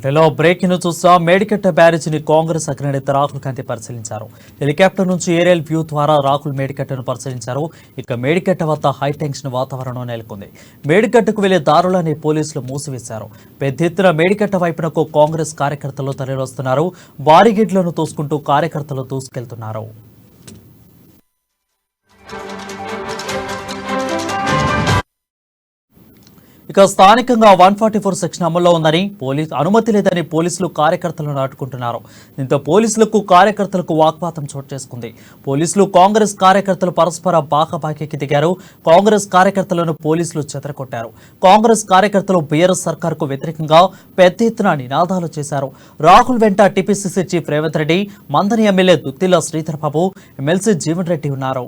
బులెటిన్లో బ్రేకింగ్ చూస్తాం. మేడికట్ట బ్యారేజీని కాంగ్రెస్ అగ్రనేత రాహుల్ గాంధీ పరిశీలించారు. హెలికాప్టర్ నుంచి ఏరియల్ వ్యూ ద్వారా రాహుల్ మేడికట్టను పరిశీలించారు. ఇక మేడికట్ట వద్ద హైటెన్షన్ వాతావరణం నెలకొంది. మేడికట్టకు వెళ్లే దారులని పోలీసులు మూసివేశారు. పెద్ద ఎత్తున మేడికట్ట వైపునకు కాంగ్రెస్ కార్యకర్తలు తరలివస్తున్నారు. బారిగేట్లను తోసుకుంటూ కార్యకర్తలు దూసుకెళ్తున్నారు. ఇక స్థానికంగా 144 సెక్షన్ అమల్లో ఉందని అనుమతి లేదని పోలీసులు కార్యకర్తలను అడ్డుకుంటున్నారు. దీంతో పోలీసులకు కార్యకర్తలకు వాగ్వాదం చోటు చేసుకుంది. పోలీసులు కాంగ్రెస్ కార్యకర్తలు పరస్పర బాకాబాకీకి దిగారు. కాంగ్రెస్ కార్యకర్తలను పోలీసులు చెదరగొట్టారు. కాంగ్రెస్ కార్యకర్తలు బీఆర్ఎస్ సర్కార్కు వ్యతిరేకంగా పెద్ద ఎత్తున నినాదాలు చేశారు. రాహుల్ వెంట TPCC chief Revanth Reddy, Manthani MLA Duddilla Sridhar Babu, MLC Jeevan Reddy ఉన్నారు.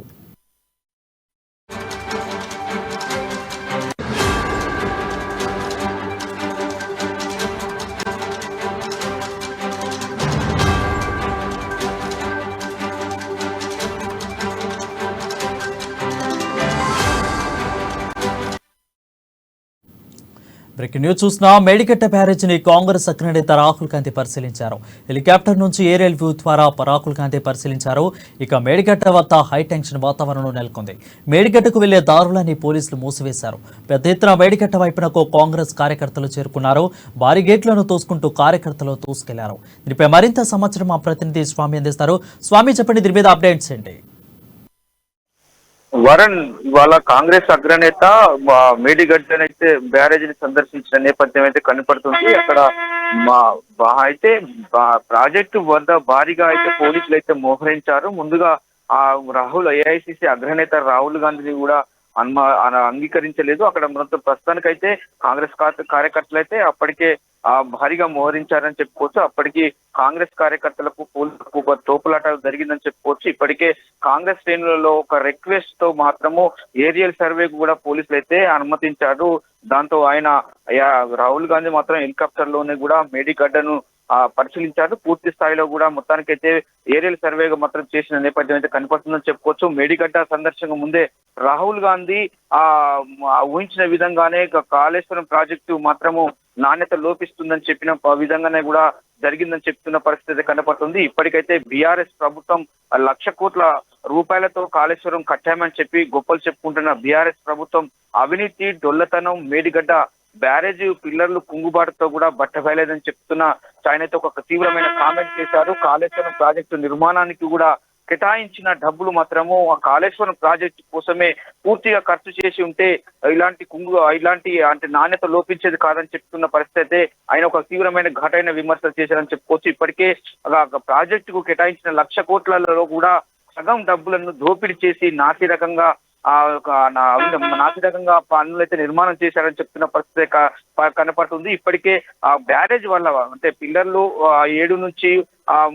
బ్రేకింగ్ న్యూస్ చూస్తున్నా. మేడికట్ట బ్యారేజీని కాంగ్రెస్ అగ్రనేత రాహుల్ గాంధీ పరిశీలించారు. హెలికాప్టర్ నుంచి ఏరియల్ వ్యూ ద్వారా రాహుల్ గాంధీ పరిశీలించారు. ఇక మేడికట్ట వద్ద హైటెన్షన్ వాతావరణం నెలకొంది. మేడికట్టకు వెళ్లే దారులని పోలీసులు మూసివేశారు. పెద్ద ఎత్తున మేడికట్ట వైపునకు కాంగ్రెస్ కార్యకర్తలు చేరుకున్నారు. భారీ గేట్లను తోసుకుంటూ కార్యకర్తలు తూసుకెళ్లారు. దీనిపై మరింత సమాచారం మా ప్రతినిధి స్వామి అందిస్తారు. స్వామి, చెప్పండి, దీని మీద అప్డేట్స్ ఏంటి? వరుణ్, ఇవాళ కాంగ్రెస్ అగ్రనేత మేడిగడ్డనైతే బ్యారేజీని సందర్శించిన నేపథ్యం అయితే కనపడుతుంది. అక్కడ అయితే ప్రాజెక్టు వద్ద భారీగా అయితే పోలీసులు అయితే మోహరించారు. ముందుగా రాహుల్ ఏఐసిసి అగ్రనేత రాహుల్ గాంధీని కూడా అంగీకరించలేదు. అక్కడ మొత్తం ప్రస్తుతానికైతే కాంగ్రెస్ కార్యకర్తలు అయితే అప్పటికే భారీగా మోహరించారని చెప్పుకోవచ్చు. అప్పటికి కాంగ్రెస్ కార్యకర్తలకు పోలీసులకు తోపులాట జరిగిందని చెప్పుకోవచ్చు. ఇప్పటికే కాంగ్రెస్ శ్రేణులలో ఒక రిక్వెస్ట్ తో మాత్రము ఏరియల్ సర్వేకు కూడా పోలీసులు అయితే అనుమతించారు. దాంతో ఆయన రాహుల్ గాంధీ మాత్రం హెలికాప్టర్ లోనే కూడా మేడిగడ్డను పరిశీలించారు. పూర్తి స్థాయిలో కూడా మొత్తానికైతే ఏరియల్ సర్వేగా మాత్రం చేసిన నేపథ్యం అయితే కనపడుతుందని చెప్పుకోవచ్చు. మేడిగడ్డ సందర్శన ముందే రాహుల్ గాంధీ ఊహించిన విధంగానే కాళేశ్వరం ప్రాజెక్టు మాత్రము నాణ్యత లోపిస్తుందని చెప్పిన విధంగానే కూడా జరిగిందని చెప్తున్న పరిస్థితి కనపడుతుంది. ఇప్పటికైతే బీఆర్ఎస్ ప్రభుత్వం 1,00,000 కోట్ల రూపాయలతో కాళేశ్వరం కట్టామని చెప్పి గొప్పలు చెప్పుకుంటున్న బీఆర్ఎస్ ప్రభుత్వం అవినీతి, డొల్లతనం, మేడిగడ్డ బ్యారేజ్ పిల్లర్లు కుంగుబాటుతో కూడా బట్టబయలేదని చెప్తున్న ఆయన అయితే ఒక తీవ్రమైన కామెంట్ చేశారు. కాళేశ్వరం ప్రాజెక్టు నిర్మాణానికి కూడా కేటాయించిన డబ్బులు మాత్రము ఆ కాళేశ్వరం ప్రాజెక్టు కోసమే పూర్తిగా ఖర్చు చేసి ఉంటే ఇలాంటి అంటే నాణ్యత లోపించేది కాదని చెప్తున్న పరిస్థితి అయితే ఆయన ఒక తీవ్రమైన ఘటైన విమర్శలు చేశారని చెప్పుకోవచ్చు. ఇప్పటికే ప్రాజెక్టుకు కేటాయించిన 1,00,000 కోట్లలో కూడా సగం డబ్బులను దోపిడీ చేసి నాసిరకంగా పనులు అయితే నిర్మాణం చేశారని చెప్తున్న పరిస్థితి కనపడుతుంది. ఇప్పటికే ఆ బ్యారేజ్ వల్ల అంటే పిల్లర్లు 7 నుంచి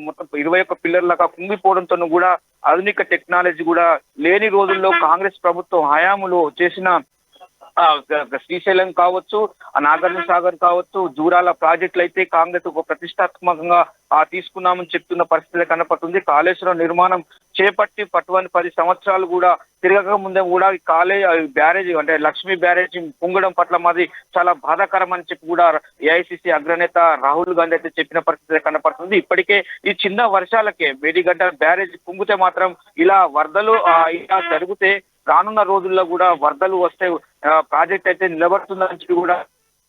మొత్తం 21 పిల్లర్లుగా కుంగిపోవడంతో కూడా ఆధునిక టెక్నాలజీ కూడా లేని రోజుల్లో కాంగ్రెస్ ప్రభుత్వం హయాములో చేసిన శ్రీశైలం కావచ్చు, నాగార్జున సాగర్ కావచ్చు, జూరాల ప్రాజెక్టులు అయితే కాంగ్రెస్ ఒక ప్రతిష్టాత్మకంగా తీసుకున్నామని చెప్తున్న పరిస్థితి కనపడుతుంది. కాళేశ్వరం నిర్మాణం చేపట్టి 10 సంవత్సరాలు కూడా తిరగక ముందే కూడా బ్యారేజీ అంటే లక్ష్మీ బ్యారేజీ పొంగడం పట్ల మాది చాలా బాధాకరం అని చెప్పి కూడా ఏఐసిసి అగ్రనేత రాహుల్ గాంధీ అయితే చెప్పిన పరిస్థితి కనపడుతుంది. ఇప్పటికే ఈ చిన్న వర్షాలకే మేడిగడ్డ బ్యారేజీ పొంగితే మాత్రం ఇలా వరదలు ఇలా జరిగితే రానున్న రోజుల్లో కూడా వరదలు వస్తే ప్రాజెక్ట్ అయితే నిలబడుతుందని చెప్పి కూడా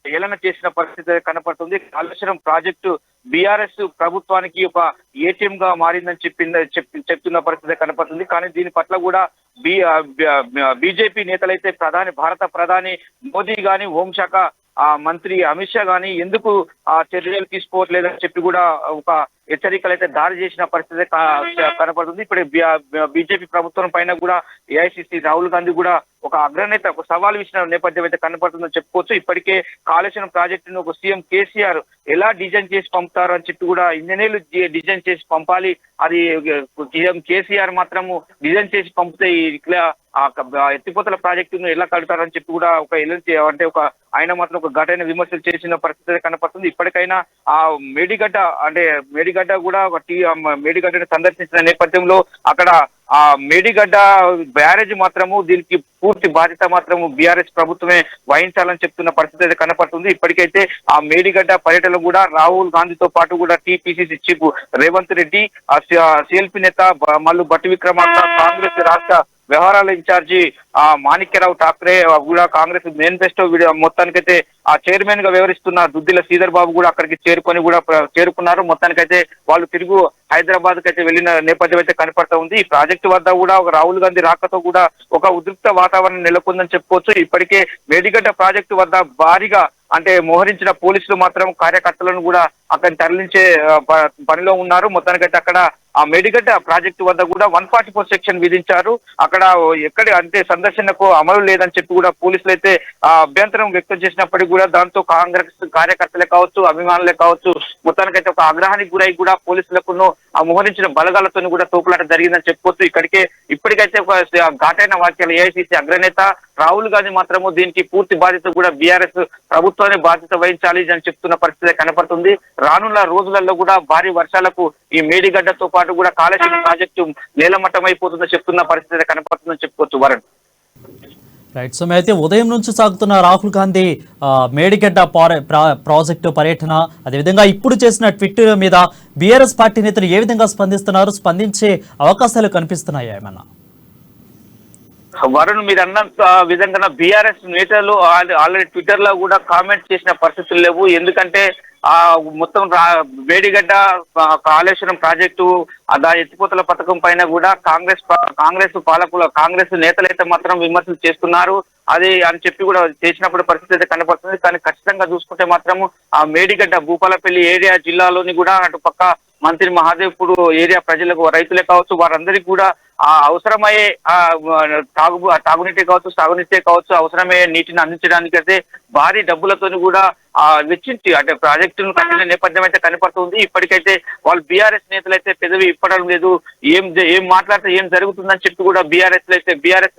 ఏలన చేసిన పరిస్థితి కనపడుతుంది. కాళేశ్వరం ప్రాజెక్టు బీఆర్ఎస్ ప్రభుత్వానికి ఒక ఏటీఎం గా మారిందని చెప్తున్న పరిస్థితి కనపడుతుంది. కానీ దీని పట్ల కూడా బీజేపీ నేతలైతే భారత ప్రధాని మోదీ గాని, హోంశాఖ మంత్రి అమిత్ షా గాని ఎందుకు చర్యలు తీసుకోవట్లేదని చెప్పి కూడా ఒక హెచ్చరికలు అయితే దాడి చేసిన పరిస్థితి కనపడుతుంది. ఇప్పుడు బీజేపీ ప్రభుత్వం పైన కూడా ఏఐసిసి రాహుల్ గాంధీ కూడా ఒక అగ్రనేత ఒక సవాల్ ఇచ్చిన నేపథ్యం అయితే కనపడుతుందని చెప్పుకోవచ్చు. ఇప్పటికే కాళేశ్వరం ప్రాజెక్టును ఒక సీఎం కేసీఆర్ ఎలా డిజైన్ చేసి పంపుతారు అని చెప్పి కూడా ఇంజనీర్లు డిజైన్ చేసి పంపాలి, అది సీఎం కేసీఆర్ మాత్రము డిజైన్ చేసి పంపితే ఇట్లా ఎత్తిపోతల ప్రాజెక్టును ఎలా కడతారని చెప్పి కూడా ఒక అంటే ఒక ఆయన మాత్రం ఒక ఘటన విమర్శలు చేసిన పరిస్థితి కనపడుతుంది. ఇప్పటికైనా ఆ మేడిగడ్డ కూడా మేడిగడ్డను సందర్శించిన నేపథ్యంలో అక్కడ ఆ మేడిగడ్డ బ్యారేజ్ మాత్రము దీనికి పూర్తి బాధ్యత మాత్రము బీఆర్ఎస్ ప్రభుత్వమే వహించాలని చెప్తున్న పరిస్థితి అయితే కనపడుతుంది. ఇప్పటికైతే ఆ మేడిగడ్డ పర్యటనలో కూడా రాహుల్ గాంధీతో పాటు కూడా TPCC chief Revanth Reddy, CLP నేత మల్లు భట్టి విక్రమార్క, కాంగ్రెస్ రాష్ట్ర వ్యవహారాల ఇన్ఛార్జి మాణిక్యరావు ఠాక్రే కూడా కాంగ్రెస్ మేనిఫెస్టో మొత్తానికైతే ఆ చైర్మన్ గా వ్యవహరిస్తున్న దుద్దిల శ్రీధర్ బాబు కూడా అక్కడికి చేరుకున్నారు. మొత్తానికైతే వాళ్ళు తిరుగు హైదరాబాద్ కి అయితే వెళ్లిన నేపథ్యం అయితే కనపడతా ఉంది. ఈ ప్రాజెక్టు వద్ద కూడా ఒక రాహుల్ గాంధీ రాకతో కూడా ఒక ఉద్రిక్త వాతావరణం నెలకొందని చెప్పుకోవచ్చు. ఇప్పటికే మేడిగడ్డ ప్రాజెక్టు వద్ద భారీగా అంటే మోహరించిన పోలీసులు మాత్రం కార్యకర్తలను కూడా అక్కడ తరలించే పనిలో ఉన్నారు. మొత్తానికైతే అక్కడ ఆ మేడిగడ్డ ప్రాజెక్టు వద్ద కూడా 144 సెక్షన్ విధించారు. అక్కడ ఎక్కడి అంటే సందర్శనకు అమలు లేదని చెప్పి కూడా పోలీసులు అయితే అభ్యంతరం వ్యక్తం చేసినప్పటికీ కూడా దాంతో కాంగ్రెస్ కార్యకర్తలే కావచ్చు, అభిమానులే కావచ్చు, మొత్తానికైతే ఒక ఆగ్రహానికి గురై కూడా పోలీసులకు ఆ మోహరించిన బలగాలతో కూడా తోపులాట జరిగిందని చెప్పుకోవచ్చు. ఇప్పటికైతే ఒక ఘాటైన వ్యాఖ్యలు ఏఐసీసీ అగ్రనేత రాహుల్ గాంధీ మాత్రము దీనికి పూర్తి బాధ్యత కూడా బీఆర్ఎస్ ప్రభుత్వాన్ని బాధ్యత వహించాలి అని చెప్తున్న పరిస్థితి కనపడుతుంది. రానున్న రోజులలో కూడా భారీ వర్షాలకు ఈ మేడిగడ్డతో పాటు కూడా కాళేశ్వరం ప్రాజెక్టు నేలమట్టం అయిపోతుందని చెప్తున్న పరిస్థితి కనపడుతుందని చెప్పుకోవచ్చు. వరుణ్, రైట్. సో అయితే ఉదయం నుంచి సాగుతున్న రాహుల్ గాంధీ మేడిగడ్డ ప్రాజెక్టు పర్యటన, అదేవిధంగా ఇప్పుడు చేసిన ట్వీట్ మీద బీఆర్ఎస్ పార్టీ నేతలు ఏ విధంగా స్పందిస్తున్నారు, స్పందించే అవకాశాలు కనిపిస్తున్నాయా ఏమన్నా? వరుణ్, మీరు అన్నంత విధంగా బీఆర్ఎస్ నేతలు ఆల్రెడీ ట్విట్టర్ లో కూడా కామెంట్ చేసిన పరిస్థితులు లేవు. ఎందుకంటే మొత్తం మేడిగడ్డ కాళేశ్వరం ప్రాజెక్టు దాని ఎత్తిపోతల పథకం పైన కూడా కాంగ్రెస్ నేతలైతే మాత్రం విమర్శలు చేస్తున్నారు. అది అని చెప్పి కూడా చేసినప్పుడు పరిస్థితి అయితే కనపడుతుంది. కానీ ఖచ్చితంగా చూసుకుంటే మాత్రము ఆ మేడిగడ్డ భూపాలపల్లి ఏరియా జిల్లాలోని కూడా అటు పక్క మంత్రి మహాదేవ్పూర్ ఏరియా ప్రజలకు, రైతులే కావచ్చు, వారందరికీ కూడా అవసరమయ్యే తాగునీటి కావచ్చు, సాగునీటే కావచ్చు, అవసరమయ్యే నీటిని అందించడానికి అయితే భారీ డబ్బులతో కూడా వెచ్చించి అంటే ప్రాజెక్టును కట్టిన నేపథ్యం అయితే కనపడుతుంది. ఇప్పటికైతే వాళ్ళు బీఆర్ఎస్ నేతలు అయితే పెదవి ఇప్పడం లేదు. ఏం మాట్లాడితే ఏం జరుగుతుందని చెప్పి కూడా బీఆర్ఎస్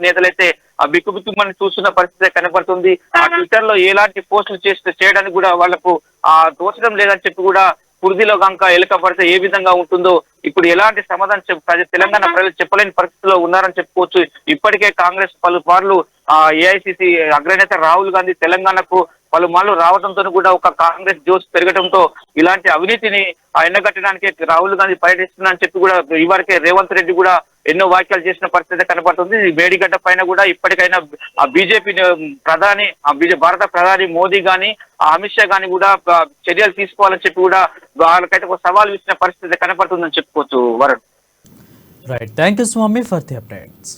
నేతలైతే బిక్కుబిక్కుమని చూస్తున్న పరిస్థితి కనపడుతుంది. ఆ ట్విట్టర్ లో ఎలాంటి పోస్టులు చేయడానికి కూడా వాళ్లకు తోచడం లేదని చెప్పి కూడా కుర్దీలో కనుక ఎలుక పడితే ఏ విధంగా ఉంటుందో ఇప్పుడు ఎలాంటి సమాధానం తెలంగాణ ప్రజలు చెప్పలేని పరిస్థితిలో ఉన్నారని చెప్పుకోవచ్చు. ఇప్పటికే కాంగ్రెస్ పలుమార్లు ఏఐసీసీ అగ్రనేత రాహుల్ గాంధీ తెలంగాణకు పలుమార్లు రావడంతో కూడా ఒక కాంగ్రెస్ జోష్ పెరగడంతో ఇలాంటి అవినీతిని ఎండగట్టడానికి రాహుల్ గాంధీ పర్యటిస్తుందని చెప్పి కూడా ఇవరకే రేవంత్ రెడ్డి కూడా ఎన్నో వ్యాఖ్యలు చేసిన పరిస్థితి కనపడుతుంది. మేడిగడ్డ పైన కూడా ఇప్పటికైనా ఆ బీజేపీ ప్రధాని భారత ప్రధాని మోదీ గాని, అమిత్ షా గాని కూడా చర్యలు తీసుకోవాలని చెప్పి కూడా వాళ్ళకైతే ఒక సవాల్ ఇచ్చిన పరిస్థితి కనపడుతుందని చెప్పుకోవచ్చు. Varun, right. Thank you Swamy for the updates.